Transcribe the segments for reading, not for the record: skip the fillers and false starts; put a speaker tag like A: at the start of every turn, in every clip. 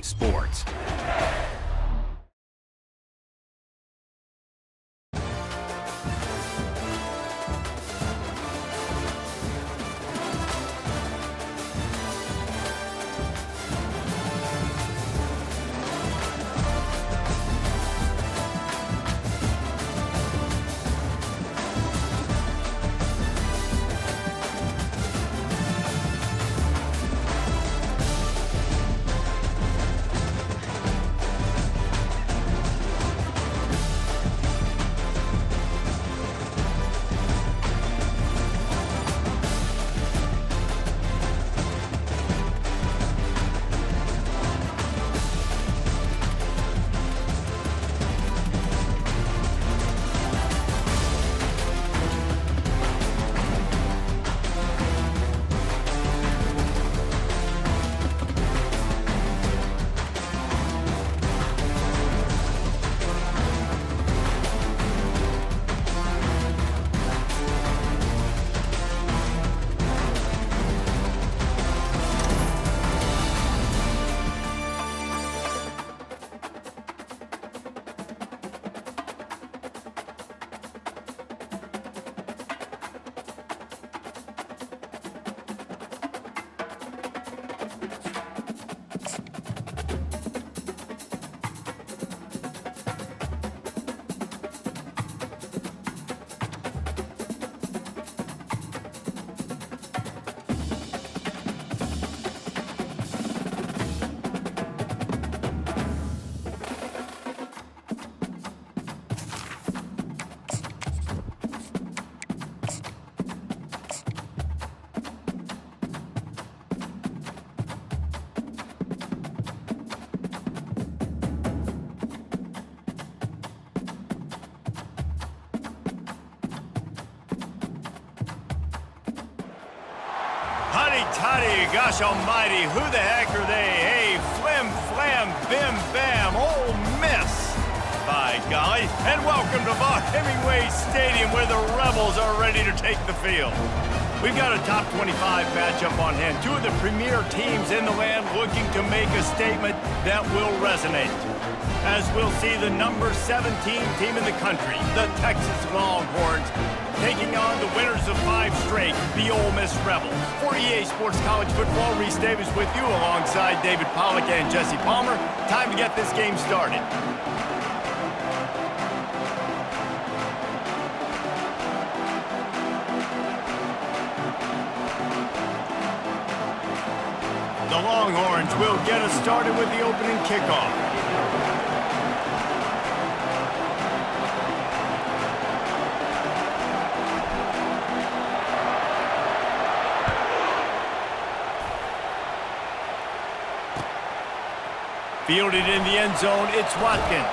A: sports. Hotty-toddy, gosh almighty, who the heck are they? Hey, flim, flam, bim, bam, Ole Miss. By golly, and welcome to Vaught Hemingway Stadium where the Rebels are ready to take the field. We've got a top 25 matchup on hand. Two of the premier teams in the land looking to make a statement that will resonate. As we'll see the number 17 team in the country, the Texas Longhorns, taking on the winners of 5 straight, the Ole Miss Rebels. For EA Sports College Football, Reese Davis with you alongside David Pollack and Jesse Palmer. Time to get this game started. The Longhorns will get us started with the opening kickoff. Fielded in the end zone, it's Watkins.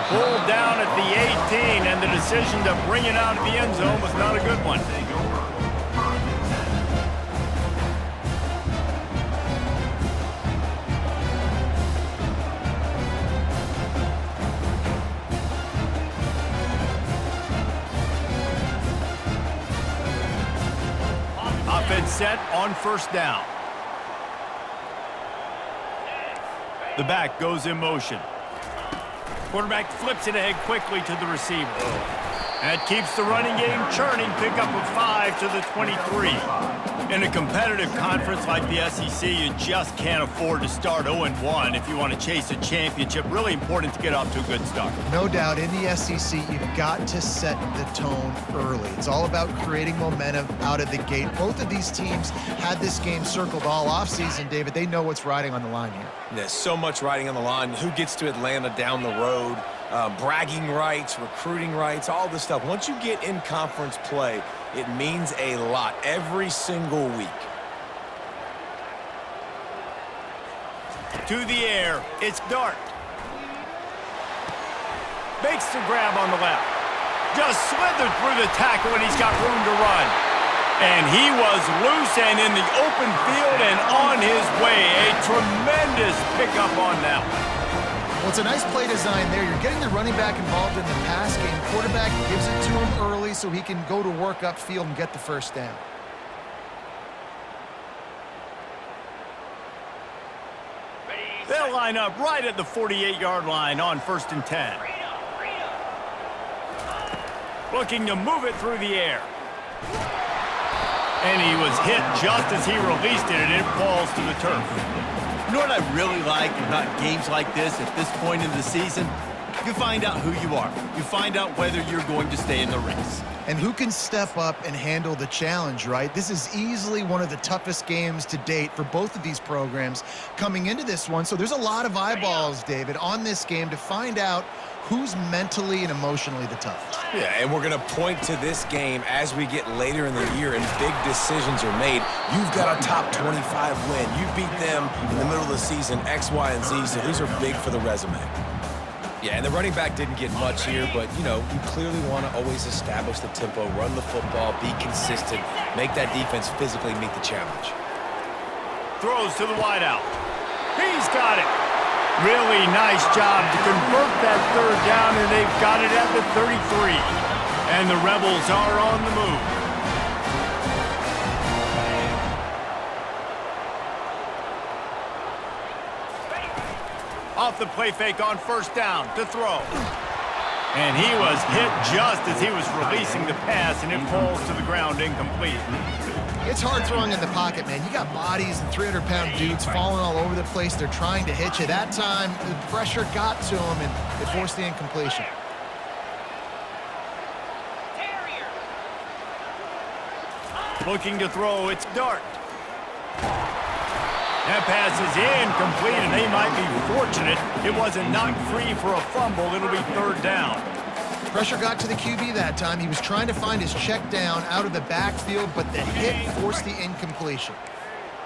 A: Pulled down at the 18, and the decision to bring it out of the end zone was not a good one. Offense set on first down. The back goes in motion. Quarterback flips it ahead quickly to the receiver. That keeps the running game churning. Pickup of 5 to the 23. In a competitive conference like the SEC, you just can't afford to start 0-1 if you want to chase a championship. Really important to get off to a good start.
B: No doubt, in the SEC, you've got to set the tone early. It's all about creating momentum out of the gate. Both of these teams had this game circled all offseason, David. They know what's riding on the line here.
C: There's so much riding on the line. Who gets to Atlanta down the road? Bragging rights, recruiting rights, all this stuff. Once you get in conference play, it means a lot every single week.
A: To the air, it's Dart. Makes the grab on the left. Just slithered through the tackle and he's got room to run. And he was loose and in the open field and on his way. A tremendous pickup on that one.
B: Well, it's a nice play design there. You're getting the running back involved in the pass game. Quarterback gives it to him early so he can go to work upfield and get the first down.
A: They'll line up right at the 48-yard line on 1st and 10. Looking to move it through the air. And he was hit just as he released it, and it falls to the turf.
D: You know what I really like about games like this at this point in the season? You find out who you are. You find out whether you're going to stay in the race.
B: And who can step up and handle the challenge, right? This is easily one of the toughest games to date for both of these programs coming into this one. So there's a lot of eyeballs, David, on this game to find out who's mentally and emotionally the toughest.
C: Yeah, and we're going to point to this game as we get later in the year and big decisions are made. You've got a top 25 win. You beat them in the middle of the season, X, Y, and Z, so these are big for the resume. Yeah, and the running back didn't get much here, but, you know, you clearly want to always establish the tempo, run the football, be consistent, make that defense physically meet the challenge.
A: Throws to the wideout. He's got it. Really nice job to convert that 3rd down, and they've got it at the 33. And the Rebels are on the move. Off the play fake on 1st down to throw. And he was hit just as he was releasing the pass, and it falls to the ground incomplete.
B: It's hard throwing in the pocket, man. You got bodies and 300-pound dudes falling all over the place. They're trying to hit you. That time, the pressure got to him, and it forced the incompletion.
A: Looking to throw, it's Dart. That pass is incomplete, and they might be fortunate it wasn't knocked free for a fumble. It'll be 3rd down.
B: Pressure got to the QB that time. He was trying to find his check down out of the backfield, but the hit forced the incompletion.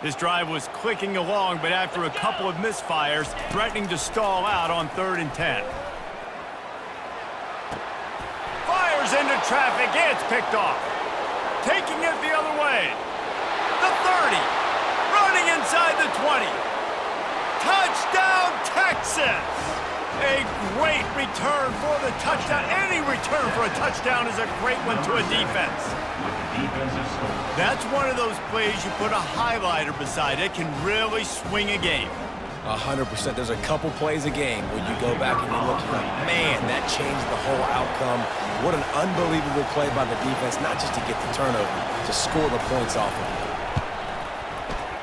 A: This drive was clicking along, but after a couple of misfires, threatening to stall out on 3rd and 10. Fires into traffic. It's picked off. Taking it the other way. The 30. Running inside the 20. Touchdown, Texas! A great return for the touchdown. Any return for a touchdown is a great one to a defense. That's one of those plays you put a highlighter beside. It can really swing a game.
C: 100%. There's a couple plays a game when you go back and you look, you're like, man, that changed the whole outcome. What an unbelievable play by the defense, not just to get the turnover, to score the points off of it.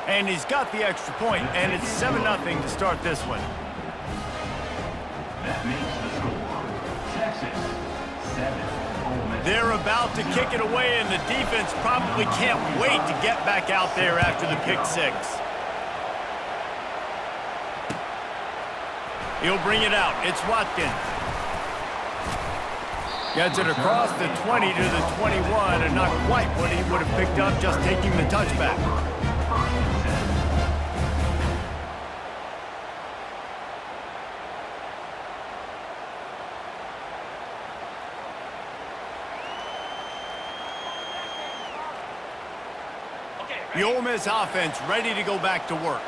A: And he's got the extra point, and it's 7-0 to start this one.
E: That makes the score Texas 7.
A: They're about to kick it away, and the defense probably can't wait to get back out there after the pick 6. He'll bring it out. It's Watkins. Gets it across the 20 to the 21, and not quite what he would have picked up just taking the touchback. The Ole Miss offense ready to go back to work.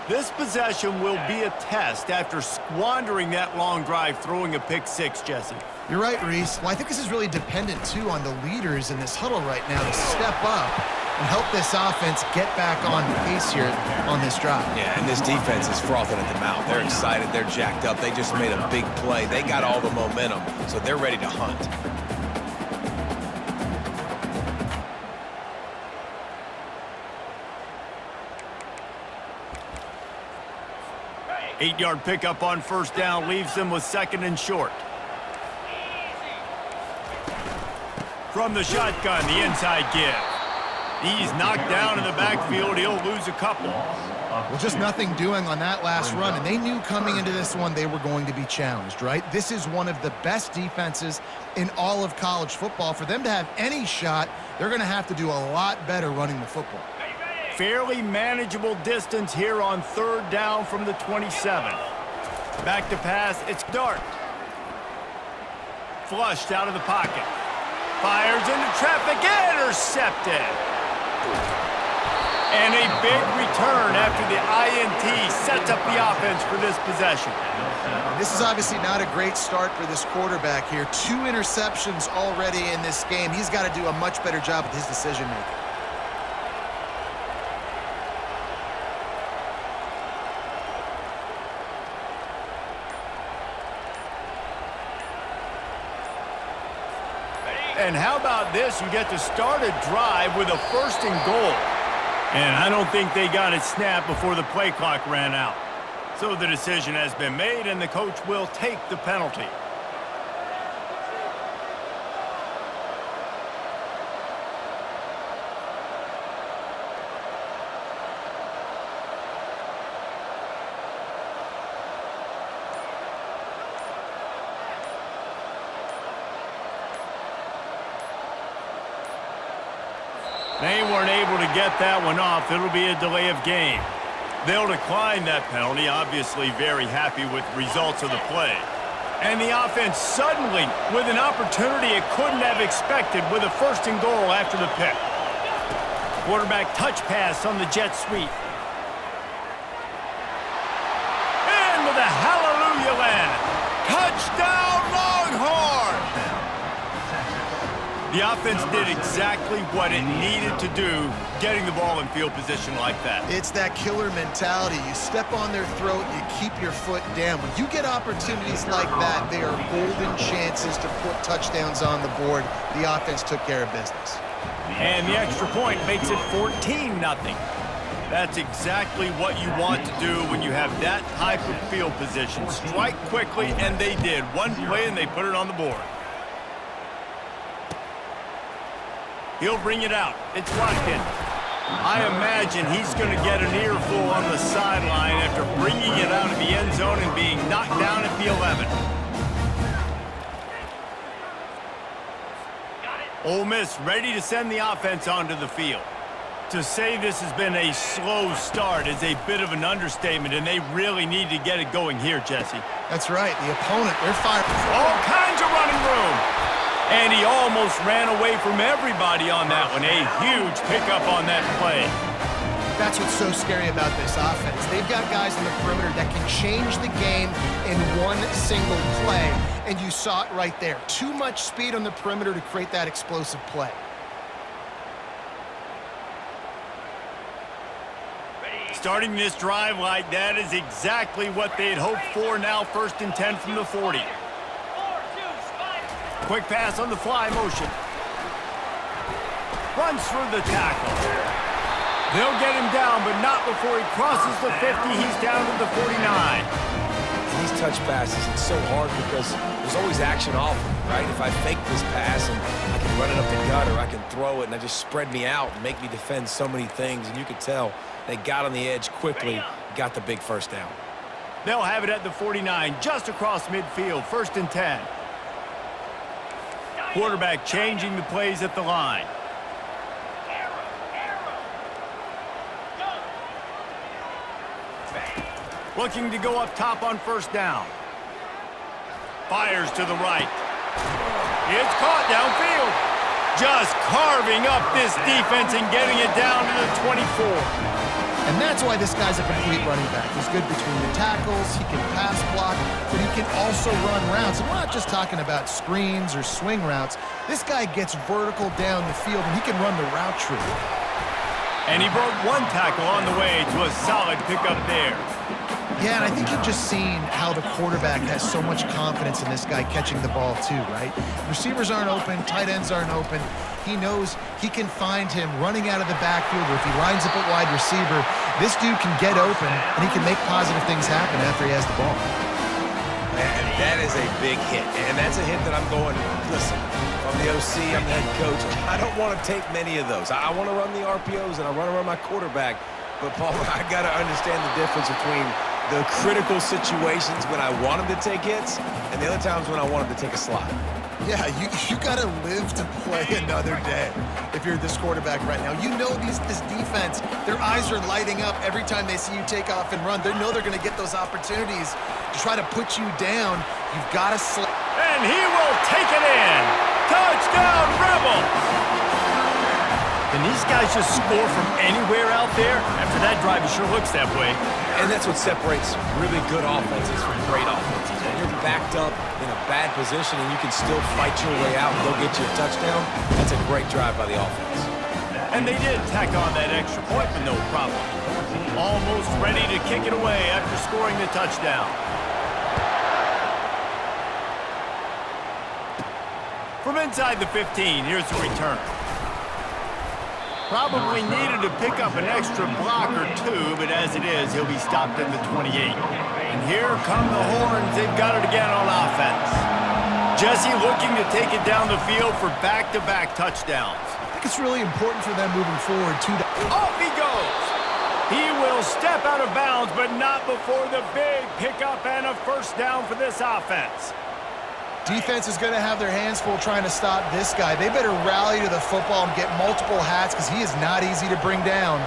A: This possession will be a test after squandering that long drive throwing a pick 6, Jesse.
B: You're right, Reese. Well, I think this is really dependent, too, on the leaders in this huddle right now to step up and help this offense get back on pace here on this drive.
C: Yeah, and this defense is frothing at the mouth. They're excited. They're jacked up. They just made a big play. They got all the momentum, so they're ready to hunt.
A: 8-yard pickup on 1st down leaves them with 2nd and short. From the shotgun, the inside give. He's knocked down in the backfield. He'll lose a couple.
B: Well, just nothing doing on that last run, and they knew coming into this one they were going to be challenged, right? This is one of the best defenses in all of college football. For them to have any shot, they're going to have to do a lot better running the football.
A: Fairly manageable distance here on 3rd down from the 27. Back to pass, it's Dart. Flushed out of the pocket. Fires into traffic, intercepted. And a big return after the INT sets up the offense for this possession.
B: This is obviously not a great start for this quarterback here. 2 interceptions already in this game. He's got to do a much better job with his decision-making.
A: And how about this? You get to start a drive with a 1st and goal. And I don't think they got it snapped before the play clock ran out. So the decision has been made, and the coach will take the penalty. They weren't able to get that one off. It'll be a delay of game. They'll decline that penalty, obviously very happy with results of the play. And the offense suddenly, with an opportunity it couldn't have expected, with a 1st and goal after the pick. Quarterback touch pass on the jet sweep. And with a hallelujah land. Touchdown Longhorn! The offense did exactly what it needed to do, getting the ball in field position like that.
B: It's that killer mentality. You step on their throat, you keep your foot down. When you get opportunities like that, they are golden chances to put touchdowns on the board. The offense took care of business.
A: And the extra point makes it 14-0. That's exactly what you want to do when you have that type of field position. Strike quickly, and they did. One play, and they put it on the board. He'll bring it out. It's locked in. I imagine he's going to get an earful on the sideline after bringing it out of the end zone and being knocked down at the 11. Ole Miss ready to send the offense onto the field. To say this has been a slow start is a bit of an understatement, and they really need to get it going here, Jesse.
B: That's right. The opponent, they're firing.
A: All kinds of running room. And he almost ran away from everybody on that one. A huge pickup on that play.
B: That's what's so scary about this offense. They've got guys in the perimeter that can change the game in one single play. And you saw it right there. Too much speed on the perimeter to create that explosive play.
A: Starting this drive like that is exactly what they'd hoped for. Now 1st and 10 from the 40. Quick pass on the fly motion. Runs through the tackle. They'll get him down, but not before he crosses the 50. He's down to the 49.
C: These touch passes, it's so hard because there's always action off of it, right? If I fake this pass and I can run it up the gut, or I can throw it and I just spread me out and make me defend so many things, and you could tell they got on the edge quickly, got the big 1st down.
A: They'll have it at the 49, just across midfield, 1st and 10. Quarterback changing the plays at the line. Looking to go up top on 1st down. Fires to the right. It's caught downfield. Just carving up this defense and getting it down to the 24.
B: And that's why this guy's a complete running back. He's good between the tackles, he can pass block, but he can also run routes. And we're not just talking about screens or swing routes. This guy gets vertical down the field, and he can run the route tree.
A: And he broke one tackle on the way to a solid pickup there.
B: Yeah, and I think you've just seen how the quarterback has so much confidence in this guy catching the ball too, right? Receivers aren't open, tight ends aren't open. He knows he can find him running out of the backfield, or if he lines up at wide receiver, this dude can get open, and he can make positive things happen after he has the ball.
C: And that is a big hit, and that's a hit that I'm going, listen, I'm the OC, I'm the head coach. I don't want to take many of those. I want to run the RPOs, and I want to run my quarterback. But, Paul, I got to understand the difference between the critical situations when I want him to take hits and the other times when I want him to take a slide.
B: Yeah, you got to live to play another day if you're this quarterback right now. You know this defense, their eyes are lighting up every time they see you take off and run. They know they're going to get those opportunities to try to put you down. You've got to slide.
A: And he will take it in. Touchdown, Rebels! Can these guys just score from anywhere out there? After that drive, it sure looks that way.
C: And that's what separates really good offenses from great offenses. When you're backed up in a bad position and you can still fight your way out and go get you a touchdown, that's a great drive by the offense.
A: And they did tack on that extra point with no problem. Almost ready to kick it away after scoring the touchdown. From inside the 15, here's the return. Probably needed to pick up an extra block or two, but as it is, he'll be stopped at the 28. And here come the horns. They've got it again on offense. Jesse looking to take it down the field for back-to-back touchdowns.
B: I think it's really important for them moving forward, too.
A: Off he goes. He will step out of bounds, but not before the big pickup and a first down for this offense.
B: Defense is going to have their hands full trying to stop this guy. They better rally to the football and get multiple hats because he is not easy to bring down.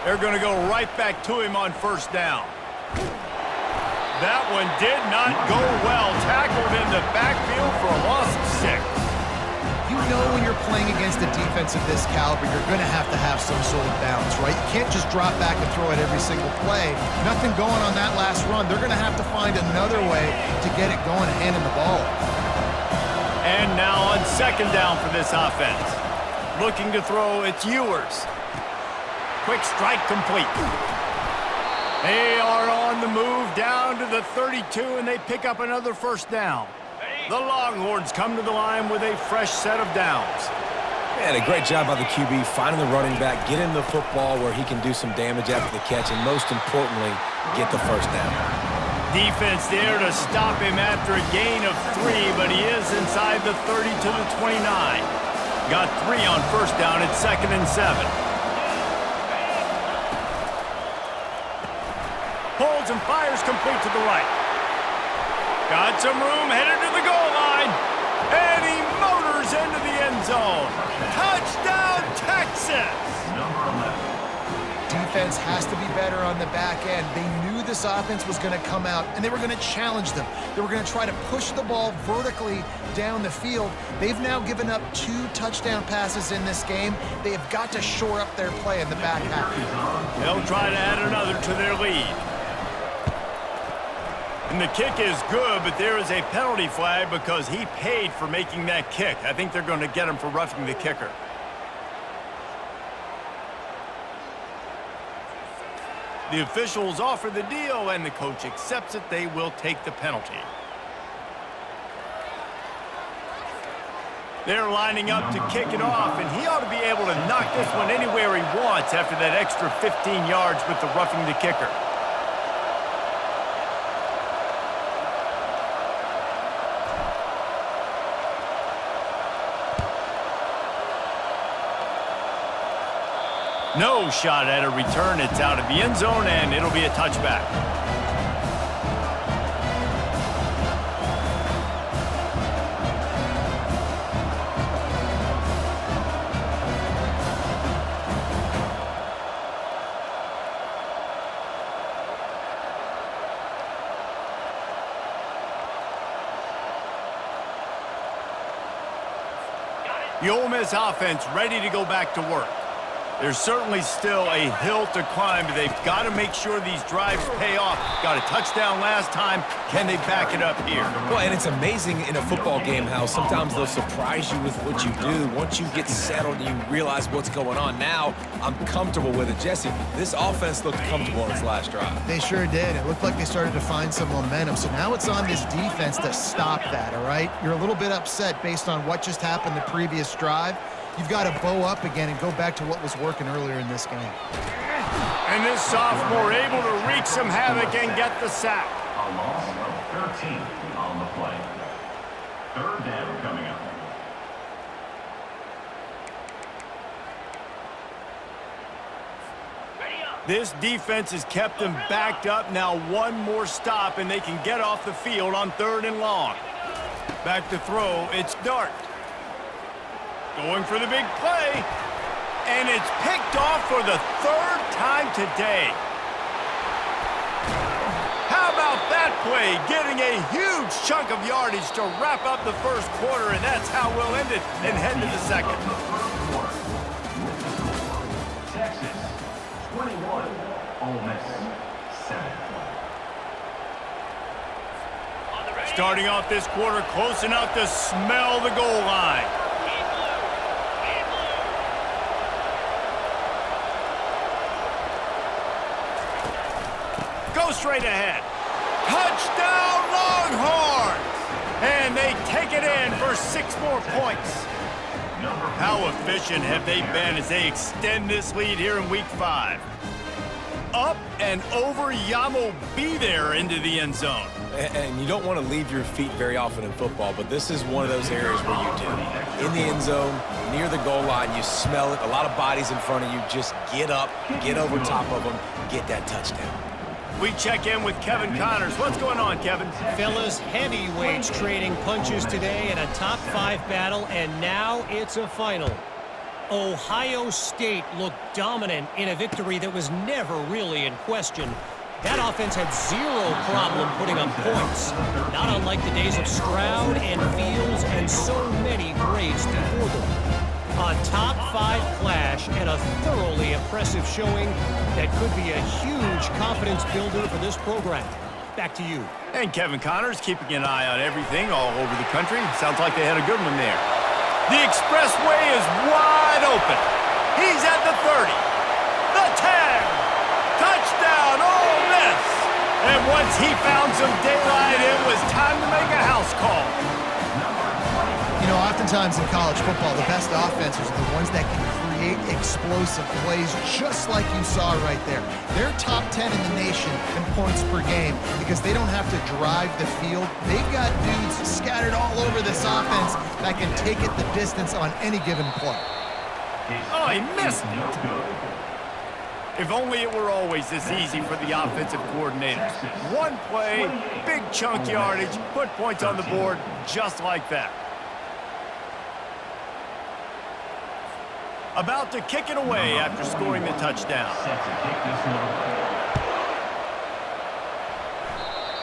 A: They're going to go right back to him on first down. That one did not go well. Tackled in the backfield for a loss of 6.
B: You know when you're playing against a defense of this caliber, you're going to have some sort of balance, right? You can't just drop back and throw it every single play. Nothing going on that last run. They're going to have to find another way to get it going, handing the ball.
A: And now on second down for this offense. Looking to throw, it's Ewers. Quick strike complete. They are on the move down to the 32, and they pick up another first down. The Longhorns come to the line with a fresh set of downs.
C: Man, a great job by the QB finding the running back, getting the football where he can do some damage after the catch, and most importantly, get the first down.
A: Defense there to stop him after a gain of 3, but he is inside the 30 to the 29. Got 3 on first down at 2nd and 7. Holds and fires complete to the right. Got some room, headed to the goal line, and he motors into the end zone. Touchdown, Texas!
B: Defense has to be better on the back end. They knew this offense was going to come out, and they were going to challenge them. They were going to try to push the ball vertically down the field. They've now given up 2 touchdown passes in this game. They have got to shore up their play in the back half.
A: They'll try to add another to their lead. And the kick is good, but there is a penalty flag because he paid for making that kick. I think they're going to get him for roughing the kicker. The officials offer the deal, and the coach accepts it. They will take the penalty. They're lining up to kick it off, and he ought to be able to knock this one anywhere he wants after that extra 15 yards with the roughing the kicker. No shot at a return. It's out of the end zone, and it'll be a touchback. The Ole Miss offense ready to go back to work. There's certainly still a hill to climb, but they've got to make sure these drives pay off. Got a touchdown last time. Can they back it up here?
C: Well, and it's amazing in a football game how sometimes they'll surprise you with what you do. Once you get settled and you realize what's going on, now I'm comfortable with it. Jesse, this offense looked comfortable on its last drive.
B: They sure did. It looked like they started to find some momentum. So now it's on this defense to stop that, all right? You're a little bit upset based on what just happened the previous drive. You've got to bow up again and go back to what was working earlier in this game.
A: And this sophomore able to wreak some havoc and get the sack.
E: A loss of 13 on the play. 3rd down coming up.
A: This defense has kept them backed up. Now one more stop, and they can get off the field on 3rd and long. Back to throw, it's Dart. Going for the big play, and it's picked off for the 3rd time today. How about that play? Getting a huge chunk of yardage to wrap up the first quarter, and that's how we'll end it and head to the second.
E: Texas 21, Ole Miss 7.
A: Starting off this quarter close enough to smell the goal line. Go straight ahead. Touchdown, Longhorns! And they take it in for 6 more points. How efficient have they been as they extend this lead here in Week 5? Up and over Yamo be there into the end zone.
C: And you don't want to leave your feet very often in football, but this is one of those areas where you do. In the end zone, near the goal line, you smell it. A lot of bodies in front of you. Just get up, get over top of them, get that touchdown.
A: We check in with Kevin Connors. What's going on, Kevin?
F: Fellas, heavyweights trading punches today in a top 5 battle, and now it's a final. Ohio State looked dominant in a victory that was never really in question. That offense had zero problem putting up points, not unlike the days of Stroud and Fields and so many greats before them. A top 5 clash and a thoroughly impressive showing that could be a huge confidence builder for this program. Back to you.
A: And Kevin Connors keeping an eye on everything all over the country. Sounds like they had a good one there. The expressway is wide open. He's at the 30, the 10, touchdown, Ole Miss. And once he found some daylight, it was time to make a house call.
B: You know, oftentimes in college football, the best offenses are the ones that can create explosive plays, just like you saw right there. They're top 10 in the nation in points per game because they don't have to drive the field. They've got dudes scattered all over this offense that can take it the distance on any given play.
A: Oh, he missed it. If only it were always this easy for the offensive coordinators. One play, big chunk yardage, put points on the board just like that. About to kick it away after scoring the touchdown.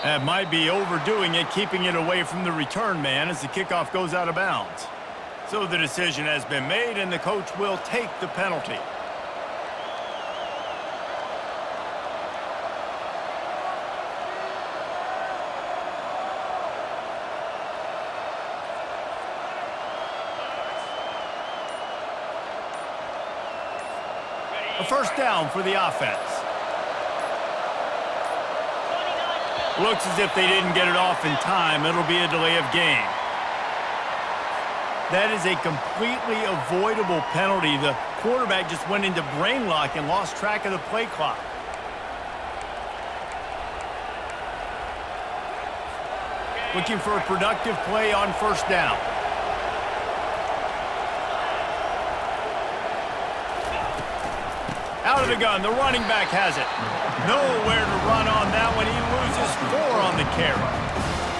A: That might be overdoing it, keeping it away from the return man as the kickoff goes out of bounds. So the decision has been made, and the coach will take the penalty. A first down for the offense. Looks as if they didn't get it off in time. It'll be a delay of game. That is a completely avoidable penalty. The quarterback just went into brain lock and lost track of the play clock. Looking for a productive play on first down. Out of the gun, the running back has it. Nowhere to run on that one. He loses 4 on the carry.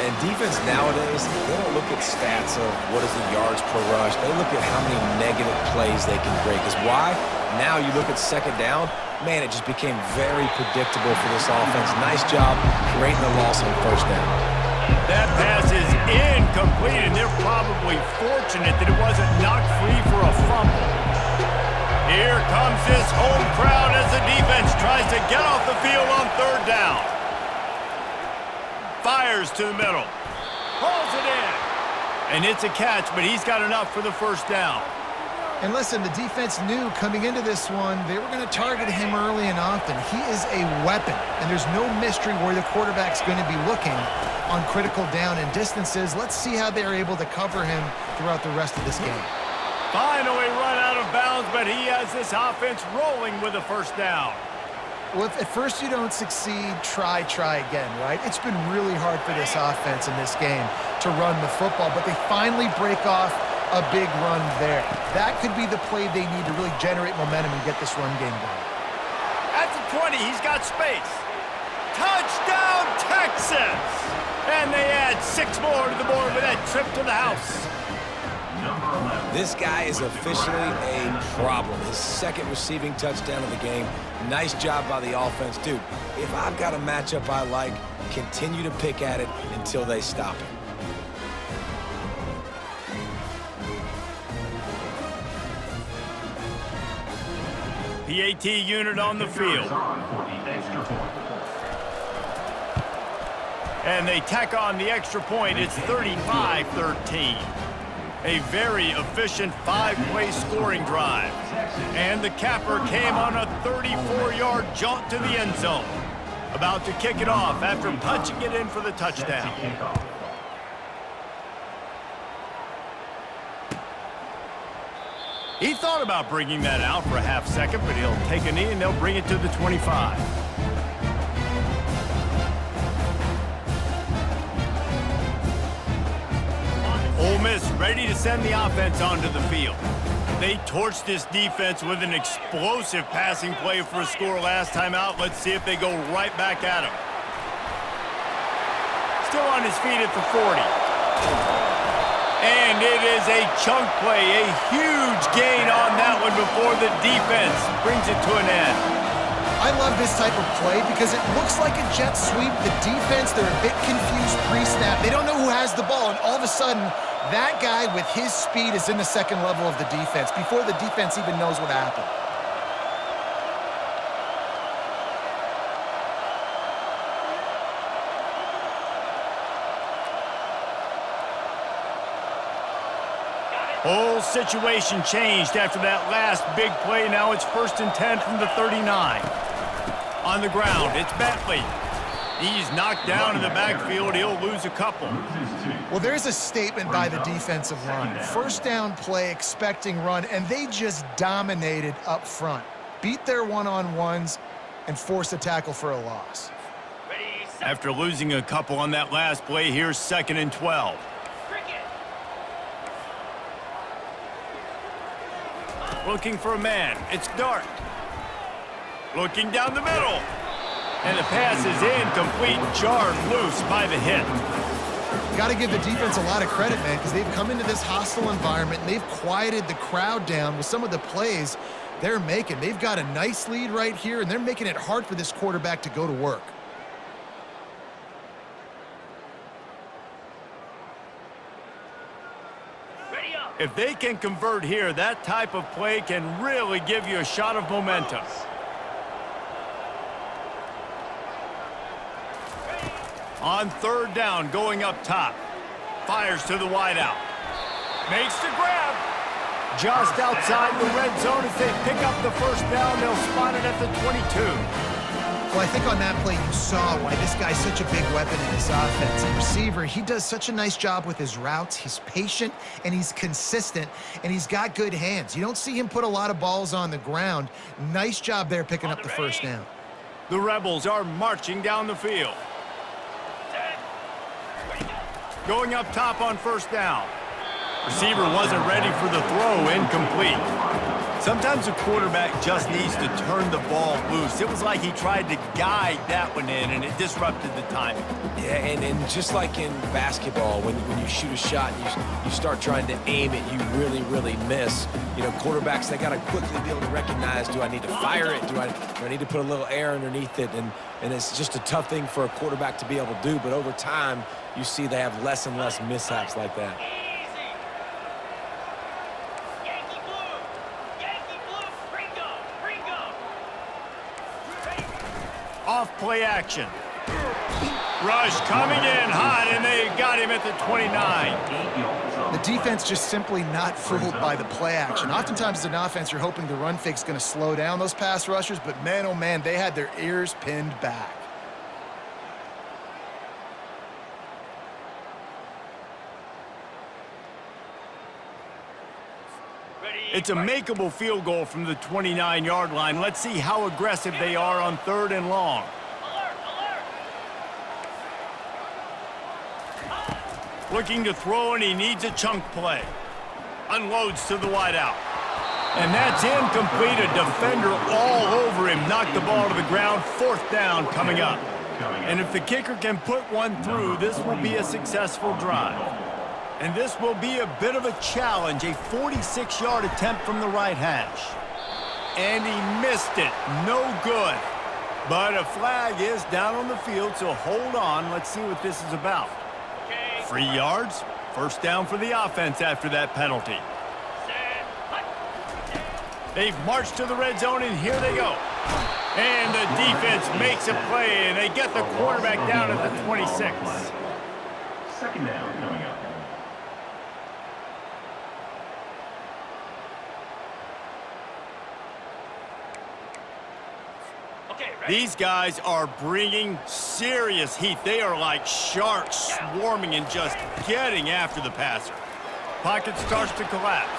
C: And defense nowadays, they don't look at stats of what is the yards per rush. They look at how many negative plays they can break. Because why? Now you look at second down, man, it just became very predictable for this offense. Nice job creating the loss on first down.
A: That pass is incomplete, and they're probably fortunate that it wasn't knocked free for a fumble. Here comes this home crowd as the defense tries to get off the field on third down. Fires to the middle. Pulls it in. And it's a catch, but he's got enough for the first down.
B: And listen, the defense knew coming into this one, they were going to target him early and often. He is a weapon, and there's no mystery where the quarterback's going to be looking on critical down and distances. Let's see how they're able to cover him throughout the rest of this game.
A: Finally run out of bounds, but he has this offense rolling with a first down.
B: Well, if at first you don't succeed, try again, right? It's been really hard for this offense in this game to run the football, but they finally break off a big run there. That could be the play they need to really generate momentum and get this run game going.
A: At the 20, he's got space. Touchdown, Texas! And they add 6 more to the board with that trip to the house.
C: This guy is officially a problem. His second receiving touchdown of the game. Nice job by the offense. Dude, if I've got a matchup I like, continue to pick at it until they stop it.
A: PAT unit on the field. And they tack on the extra point. It's 35-13. A very efficient 5-play scoring drive. And the capper came on a 34-yard jaunt to the end zone. About to kick it off after punching it in for the touchdown. He thought about bringing that out for a half second, but he'll take a knee and they'll bring it to the 25. Ole Miss ready to send the offense onto the field. They torched this defense with an explosive passing play for a score last time out. Let's see if they go right back at him. Still on his feet at the 40. And it is a chunk play, a huge gain on that one before the defense brings it to an end.
B: I love this type of play because it looks like a jet sweep. The defense, they're a bit confused pre-snap. They don't know who has the ball, and all of a sudden, that guy with his speed is in the second level of the defense before the defense even knows what happened.
A: Whole situation changed after that last big play. Now it's 1st and 10 from the 39. On the ground, it's Bentley. He's knocked down in the backfield. He'll lose a couple.
B: Well, there's a statement by the defensive line. First down play, expecting run, and they just dominated up front. Beat their one-on-ones and forced a tackle for a loss.
A: After losing a couple on that last play, here's 2nd and 12. Looking for a man. It's Dart. Looking down the middle. And the pass is incomplete, jarred loose by the hit.
B: Got to give the defense a lot of credit, man, because they've come into this hostile environment and they've quieted the crowd down with some of the plays they're making. They've got a nice lead right here, and they're making it hard for this quarterback to go to work.
A: If they can convert here, that type of play can really give you a shot of momentum. On 3rd down, going up top. Fires to the wideout. Makes the grab. Just outside the red zone as they pick up the 1st down. They'll spot it at the 22.
B: Well, I think on that play you saw why this guy's such a big weapon in this offense. The receiver, he does such a nice job with his routes. He's patient, and he's consistent, and he's got good hands. You don't see him put a lot of balls on the ground. Nice job there picking up the 1st down.
A: The Rebels are marching down the field. Going up top on 1st down. Receiver wasn't ready for the throw, incomplete. Sometimes a quarterback just needs to turn the ball loose. It was like he tried to guide that one in, and it disrupted the timing.
C: Yeah, and just like in basketball, when you shoot a shot and you start trying to aim it, you really miss. You know, quarterbacks, they got to quickly be able to recognize, do I need to fire it? Do I need to put a little air underneath it? And it's just a tough thing for a quarterback to be able to do. But over time, you see they have less and less mishaps like that.
A: Off play action. Rush coming in hot, and they got him at the 29.
B: The defense just simply not fooled by the play action. Oftentimes as an offense, you're hoping the run fake's going to slow down those pass rushers, but man, oh man, they had their ears pinned back.
A: It's a makeable field goal from the 29-yard line. Let's see how aggressive they are on 3rd and long. Looking to throw, and he needs a chunk play. Unloads to the wideout. And that's incomplete. A defender all over him. Knocked the ball to the ground. 4th down coming up. And if the kicker can put one through, this will be a successful drive. And this will be a bit of a challenge, a 46-yard attempt from the right hash. And he missed it. No good. But a flag is down on the field, so hold on. Let's see what this is about. 3 yards. 1st down for the offense after that penalty. They've marched to the red zone, and here they go. And the defense makes a play, and they get the quarterback down at the 26.
E: 2nd down coming up.
A: These guys are bringing serious heat. They are like sharks swarming and just getting after the passer. Pocket starts to collapse.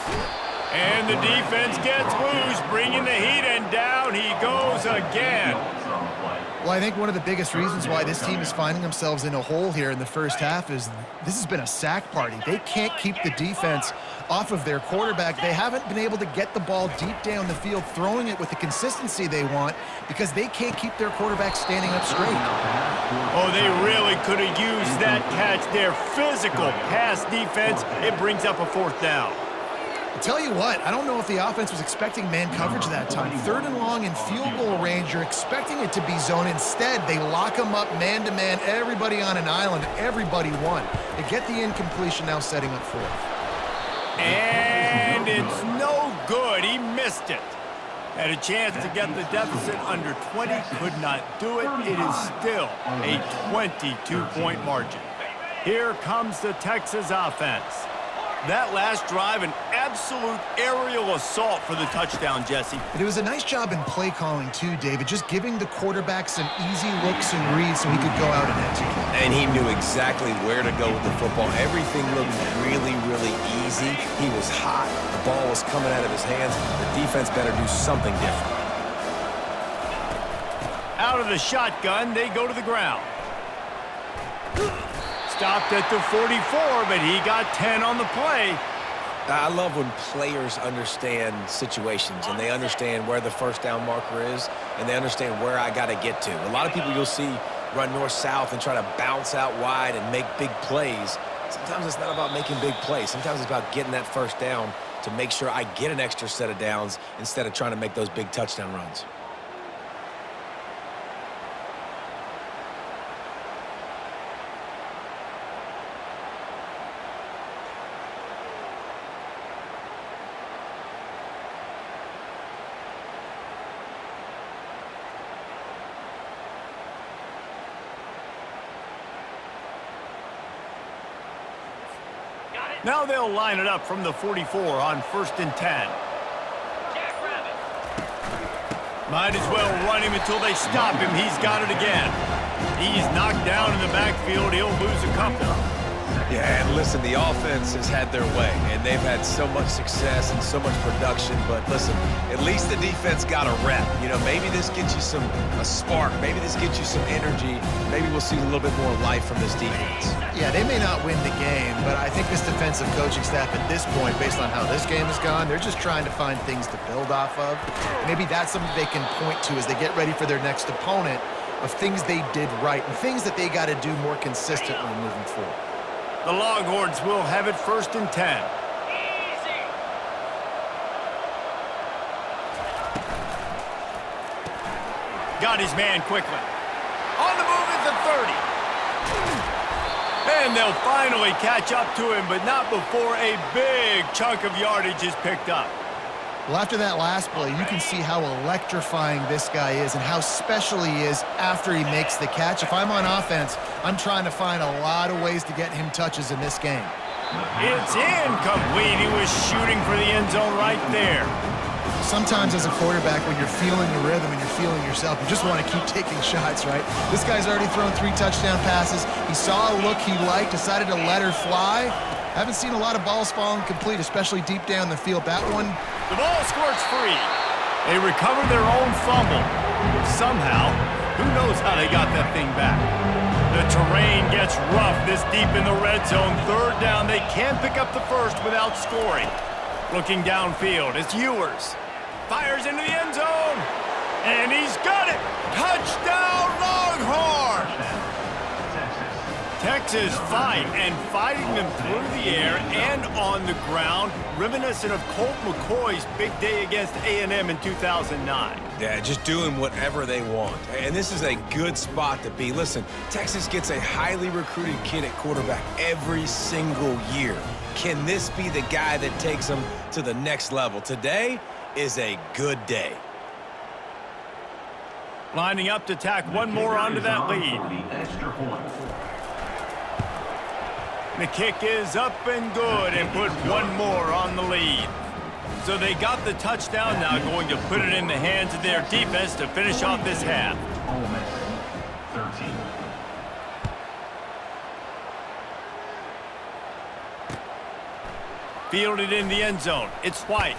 A: And the defense gets loose, bringing the heat, and down he goes again.
B: Well, I think one of the biggest reasons why this team is finding themselves in a hole here in the first half is this has been a sack party. They can't keep the defense off of their quarterback. They haven't been able to get the ball deep down the field, throwing it with the consistency they want because they can't keep their quarterback standing up straight.
A: Oh, they really could have used that catch. Their physical pass defense, it brings up a fourth down.
B: I'll tell you what, I don't know if the offense was expecting man coverage that time. 3rd and long in field goal range, you're expecting it to be zone. Instead, they lock them up man-to-man, everybody on an island, everybody won. They get the incompletion, now setting up 4th.
A: And it's no good. He missed it. Had a chance to get the deficit under 20, could not do it. It is still a 22-point margin. Here comes the Texas offense. That last drive, an absolute aerial assault for the touchdown, Jesse.
B: But it was a nice job in play calling too, David, just giving the quarterback some easy looks and reads so he could go out and execute.
C: And he knew exactly where to go with the football. Everything looked really, really easy. He was hot. The ball was coming out of his hands. The defense better do something different.
A: Out of the shotgun, they go to the ground. Stopped at the 44, but he got 10 on the play.
C: I love when players understand situations and they understand where the first down marker is and they understand where I got to get to. A lot of people you'll see run north-south and try to bounce out wide and make big plays. Sometimes it's not about making big plays. Sometimes it's about getting that first down to make sure I get an extra set of downs instead of trying to make those big touchdown runs.
A: Now they'll line it up from the 44 on 1st and 10. Might as well run him until they stop him. He's got it again. He's knocked down in the backfield. He'll lose a couple.
C: Yeah, and listen, the offense has had their way, and they've had so much success and so much production. But listen, at least the defense got a rep. You know, maybe this gets you a spark. Maybe this gets you some energy. Maybe we'll see a little bit more life from this defense.
B: Yeah, they may not win the game, but I think this defensive coaching staff at this point, based on how this game has gone, they're just trying to find things to build off of. Maybe that's something they can point to as they get ready for their next opponent of things they did right and things that they got to do more consistently moving forward.
A: The Longhorns will have it 1st and 10. Got his man quickly. On the move at the 30. And they'll finally catch up to him, but not before a big chunk of yardage is picked up.
B: Well, after that last play, you can see how electrifying this guy is and how special he is after he makes the catch. If I'm on offense, I'm trying to find a lot of ways to get him touches in this game.
A: It's incomplete. He was shooting for the end zone right there.
B: Sometimes as a quarterback, when you're feeling the rhythm and you're feeling yourself, you just want to keep taking shots, right? This guy's already thrown 3 touchdown passes. He saw a look he liked, decided to let her fly. Haven't seen a lot of balls falling complete, especially deep down the field. That one...
A: The ball squirts free. They recovered their own fumble. Somehow, who knows how they got that thing back. The terrain gets rough this deep in the red zone. 3rd down, they can't pick up the first without scoring. Looking downfield, it's Ewers. Fires into the end zone. And he's got it. Touchdown, Longhorns! Texas fighting them through the air and on the ground, reminiscent of Colt McCoy's big day against A&M in 2009.
C: Yeah, just doing whatever they want. And this is a good spot to be. Listen, Texas gets a highly recruited kid at quarterback every single year. Can this be the guy that takes them to the next level? Today is a good day.
A: Lining up to tack one more onto that lead. The kick is up and good and put one more on the lead. So they got the touchdown, now going to put it in the hands of their defense to finish off this half.
E: Ole Miss, 13.
A: Fielded in the end zone. It's White.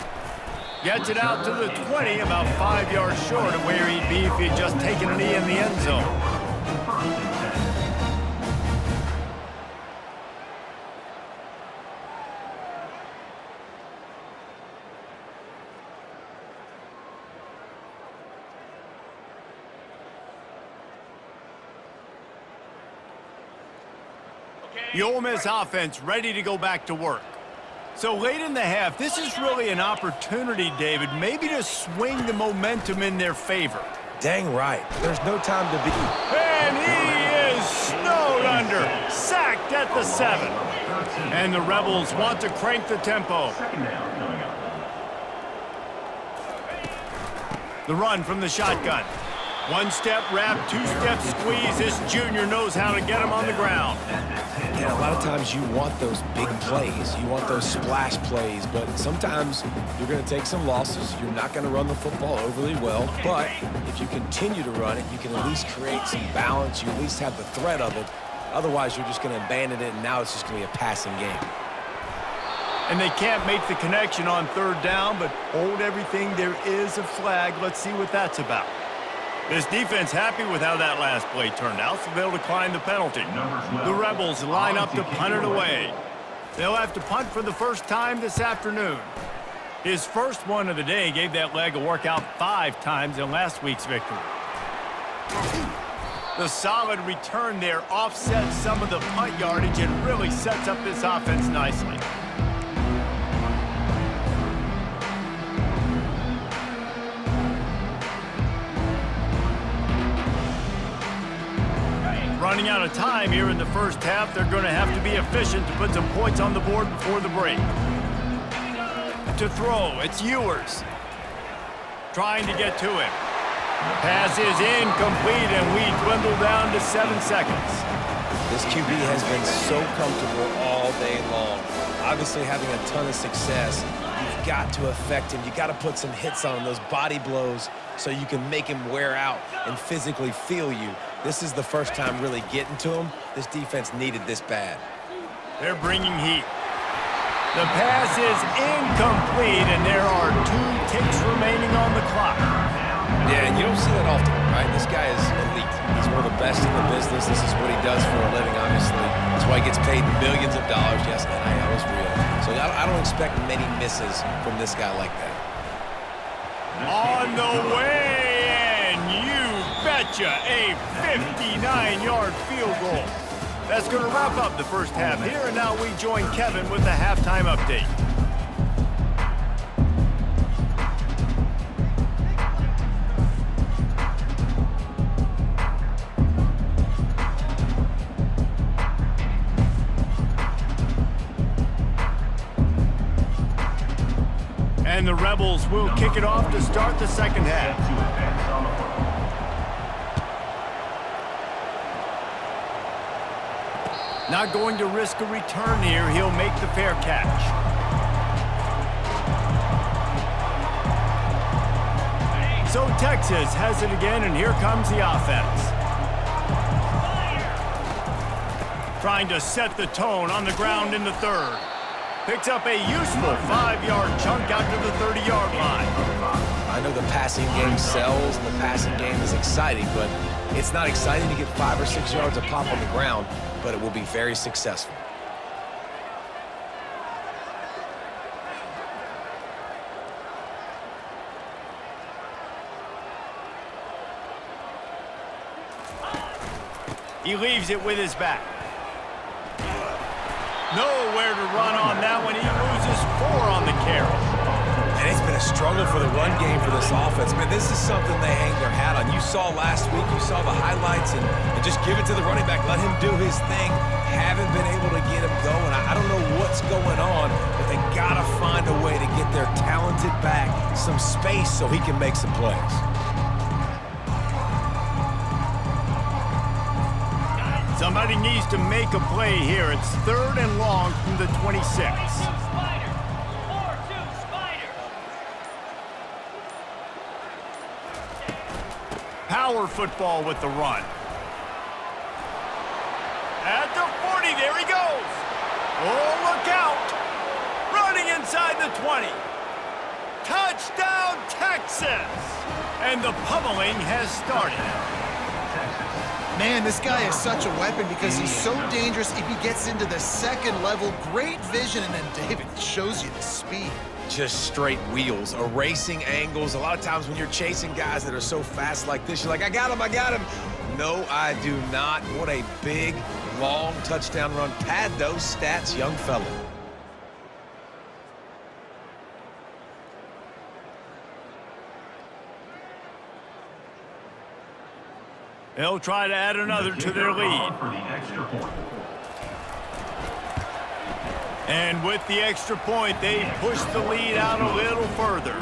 A: Gets it out to the 20, about 5 yards short of where he'd be if he'd just taken a knee in the end zone.
E: First and 10.
A: The Ole Miss offense ready to go back to work. So late in the half, this is really an opportunity, David, maybe to swing the momentum in their favor.
C: Dang right. There's no time to be.
A: And he is snowed under, sacked at the 7. And the Rebels want to crank the tempo.
E: Second down coming up.
A: The run from the shotgun. One-step wrap, two-step squeeze. This junior knows how to get him on the ground.
C: And a lot of times you want those big plays. You want those splash plays. But sometimes you're going to take some losses. You're not going to run the football overly well. But if you continue to run it, you can at least create some balance. You at least have the threat of it. Otherwise, you're just going to abandon it, and now it's just going to be a passing game.
A: And they can't make the connection on third down, but hold everything. There is a flag. Let's see what that's about. This defense happy with how that last play turned out, so they'll decline the penalty. The Rebels line up to punt it away. They'll have to punt for the first time this afternoon. His first one of the day gave that leg a workout 5 times in last week's victory. The solid return there offsets some of the punt yardage and really sets up this offense nicely. Running out of time here in the first half, they're going to have to be efficient to put some points on the board before the break. To throw, it's Ewers. Trying to get to him. Pass is incomplete, and we dwindle down to 7 seconds.
C: This QB has been so comfortable all day long. Obviously having a ton of success. You've got to affect him. You've got to put some hits on him, those body blows, so you can make him wear out and physically feel you. This is the first time really getting to him. This defense needed this bad.
A: They're bringing heat. The pass is incomplete, and there are 2 ticks remaining on the clock.
C: Yeah, and you don't see that often, right? This guy is elite. He's one of the best in the business. This is what he does for a living, obviously. That's why he gets paid millions of dollars. Yes, NIL is real. So I don't expect many misses from this guy like that.
A: On the way, and you betcha, a 59-yard field goal. That's going to wrap up the first half here, and now we join Kevin with the halftime update. And the Rebels will kick it off to start the second half. Not going to risk a return here. He'll make the fair catch. So Texas has it again, and here comes the offense. Trying to set the tone on the ground in the third. Picks up a useful 5-yard chunk out to the 30-yard line.
C: I know the passing game sells and the passing game is exciting, but it's not exciting to get 5 or 6 yards of pop on the ground, but it will be very successful.
A: He leaves it with his back. Nowhere to run on that one. He loses 4 on the carry.
C: And it's been a struggle for the run game for this offense. Man, this is something they hang their hat on. You saw last week, you saw the highlights, and just give it to the running back. Let him do his thing. Haven't been able to get him going. I don't know what's going on, but they got to find a way to get their talented back some space so he can make some plays.
A: Somebody needs to make a play here. It's 3rd and long from the 26. Power football with the run. At the 40, there he goes. Oh, look out. Running inside the 20. Touchdown, Texas. And the pummeling has started.
B: Man, this guy is such a weapon because he's so dangerous if he gets into the second level. Great vision, and then David shows you the speed.
C: Just straight wheels, erasing angles. A lot of times when you're chasing guys that are so fast like this, you're like, I got him, I got him. No, I do not. What a big, long touchdown run. Pad those stats, young fella.
A: They'll try to add another to their lead.
E: For the extra point.
A: And with the extra point, they push the lead out a little further.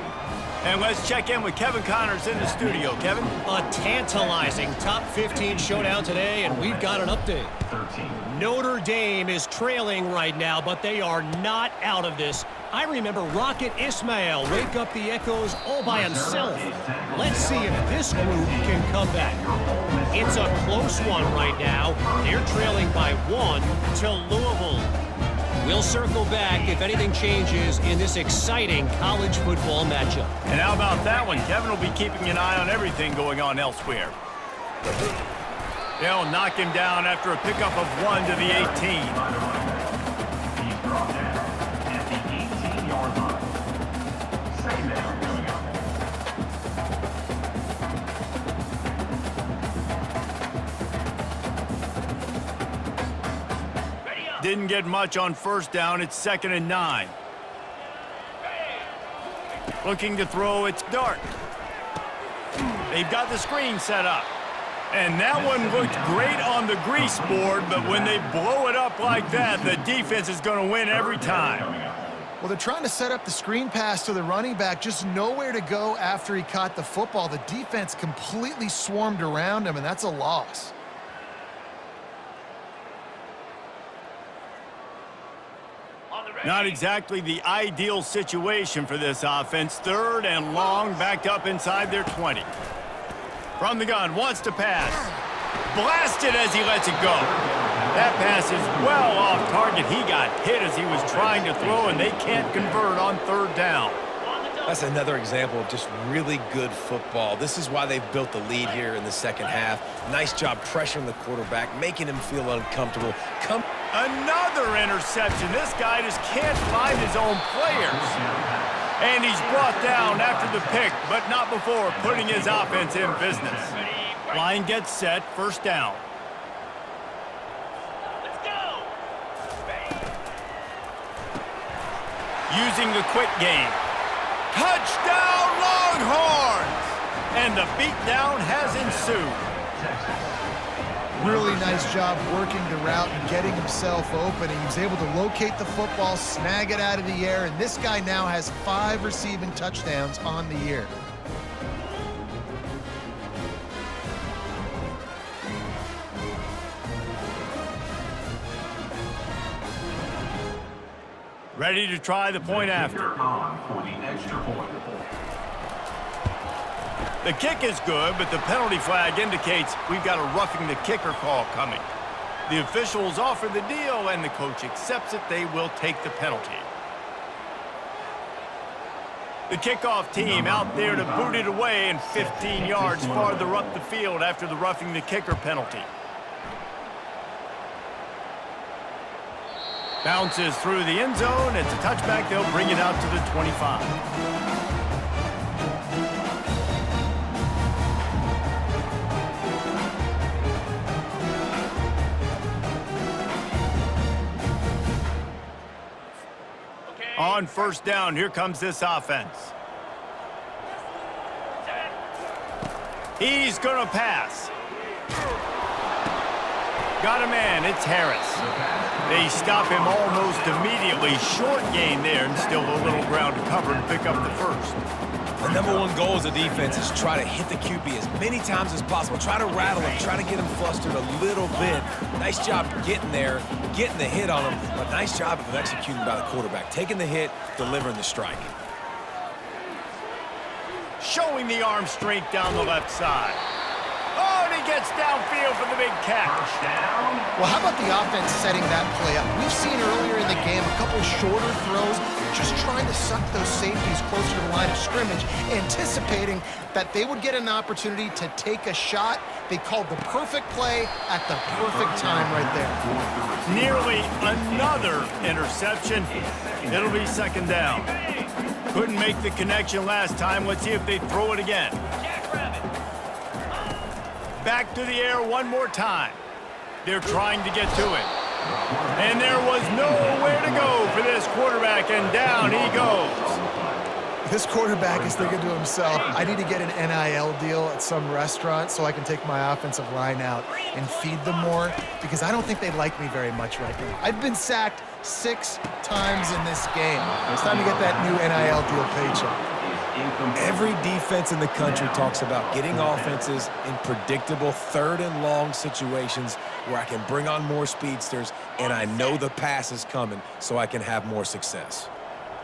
A: And let's check in with Kevin Connors in the studio. Kevin?
F: A tantalizing top 15 showdown today, and we've got an update.
E: 13.
F: Notre Dame is trailing right now, but they are not out of this. I remember Rocket Ismail wake up the echoes all by himself. Let's see if this group can come back. It's a close one right now. They're trailing by 1 to Louisville. We'll circle back if anything changes in this exciting college football matchup.
A: And how about that one? Kevin will be keeping an eye on everything going on elsewhere. They'll knock him down after a pickup of 1 to the 18.
E: He's brought down at the 18-yard line. Second down coming up.
A: Didn't get much on first down. It's 2nd and 9. Looking to throw, it's Dart. They've got the screen set up. And that one looked great on the grease board, but when they blow it up like that, the defense is going to win every time.
B: Well, they're trying to set up the screen pass to the running back, just nowhere to go after he caught the football. The defense completely swarmed around him, and that's a loss.
A: Not exactly the ideal situation for this offense. 3rd and long, backed up inside their 20. From the gun, wants to pass. Blasted as he lets it go. That pass is well off target. He got hit as he was trying to throw, and they can't convert on 3rd down.
C: That's another example of just really good football. This is why they've built the lead here in the second half. Nice job pressuring the quarterback, making him feel uncomfortable.
A: Another interception. This guy just can't find his own players. And he's brought down after the pick, but not before putting his offense in business. Line gets set, 1st down.
G: Let's go.
A: Using the quick game. Touchdown, Longhorns! And the beatdown has ensued.
B: Really nice job working the route and getting himself open. He was able to locate the football, snag it out of the air, and this guy now has 5 receiving touchdowns on the year.
A: Ready to try the point after.
E: On for the extra point.
A: The kick is good, but the penalty flag indicates we've got a roughing the kicker call coming. The officials offer the deal, and the coach accepts it. They will take the penalty. The kickoff team out there to boot it away and 15 yards farther up the field after the roughing the kicker penalty. Bounces through the end zone. It's a touchback. They'll bring it out to the 25. On 1st down, here comes this offense. He's going to pass. Got a man, it's Harris. They stop him almost immediately. Short gain there, and still a little ground to cover to pick up the 1st.
C: The #1 goal as a defense is try to hit the QB as many times as possible. Try to rattle him, try to get him flustered a little bit. Nice job getting there, getting the hit on him, but nice job of executing by the quarterback. Taking the hit, delivering the strike.
A: Showing the arm strength down the left side. gets downfield for the big catch.
E: First down.
B: Well, how about the offense setting that play up? We've seen earlier in the game a couple shorter throws, just trying to suck those safeties closer to the line of scrimmage, anticipating that they would get an opportunity to take a shot. They called the perfect play at the perfect time right there.
A: Nearly another interception. It'll be second down. Couldn't make the connection last time. Let's see if they throw it again. Back to the air one more time. They're trying to get to it. And there was nowhere to go for this quarterback, and down he goes.
B: This quarterback is thinking to himself, I need to get an NIL deal at some restaurant so I can take my offensive line out and feed them more, because I don't think they like me very much right now. I've been sacked 6 times in this game. It's time to get that new NIL deal paycheck.
C: Every defense in the country talks about getting offenses in predictable third and long situations where I can bring on more speedsters and I know the pass is coming so I can have more success.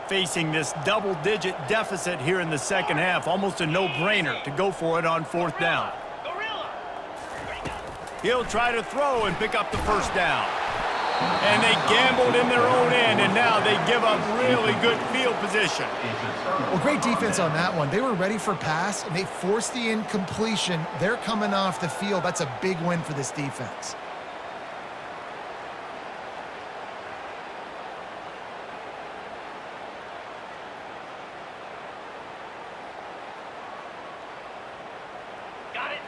A: Facing this double-digit deficit here in the second half, almost a no-brainer to go for it on fourth down. He'll try to throw and pick up the first down. And they gambled in their own end, and now they give up really good field position.
B: Well, great defense on that one. They were ready for pass, and they forced the incompletion. They're coming off the field. That's a big win for this defense.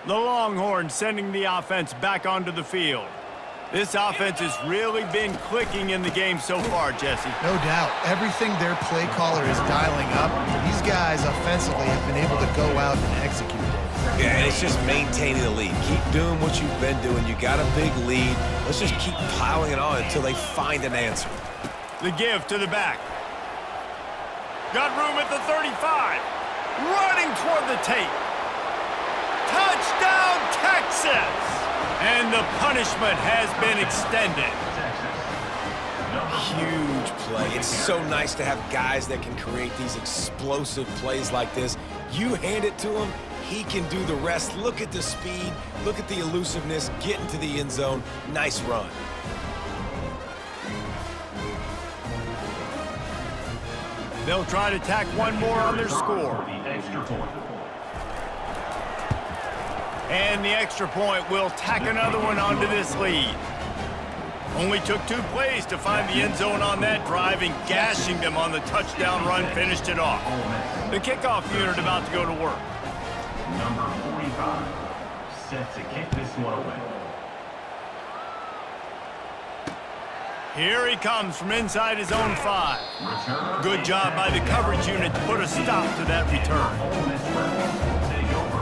A: The Longhorns sending the offense back onto the field. This offense has really been clicking in the game so far, Jesse.
B: No doubt. Everything their play caller is dialing up, these guys offensively have been able to go out and execute it.
C: Yeah, and it's just maintaining the lead. Keep doing what you've been doing. You got a big lead. Let's just keep piling it on until they find an answer.
A: The give to the back. Got room at the 35. Running toward the tape. Touchdown, Texas! And the punishment has been extended.
C: Huge play. It's so nice to have guys that can create these explosive plays like this. You hand it to him, he can do the rest. Look at the speed, look at the elusiveness, get into the end zone. Nice run.
A: They'll try to tack one more on their score. And the extra point will tack another one onto this lead. Only took 2 plays to find the end zone on that drive, and gashing them on the touchdown run finished it off. The kickoff unit about to go to work.
E: Number 45, set to kick this one away.
A: Here he comes from inside his own 5. Good job by the coverage unit to put a stop to that return.
E: Take over.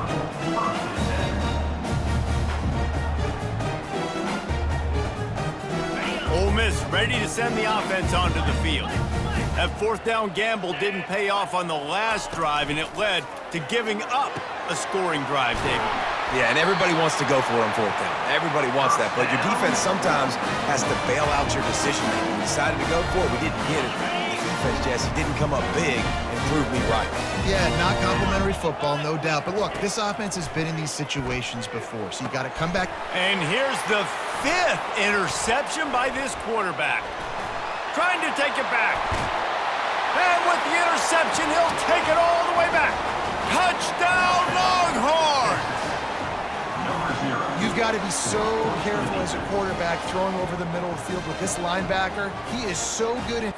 E: First and 10.
A: Ole Miss ready to send the offense onto the field. That fourth down gamble didn't pay off on the last drive, and it led to giving up a scoring drive, David.
C: Yeah, and everybody wants to go for it on fourth down. Everybody wants that, but your defense sometimes has to bail out your decision-making. We decided to go for it. We didn't get it. The defense, Jesse, didn't come up big and prove me right.
B: Yeah, not complimentary football, no doubt. But look, this offense has been in these situations before, so you got to come back.
A: And here's the 5th interception by this quarterback. Trying to take it back. And with the interception, he'll take it all the way back. Touchdown, Longhorns!
B: You've got to be so careful as a quarterback throwing over the middle of the field with this linebacker. He is so good in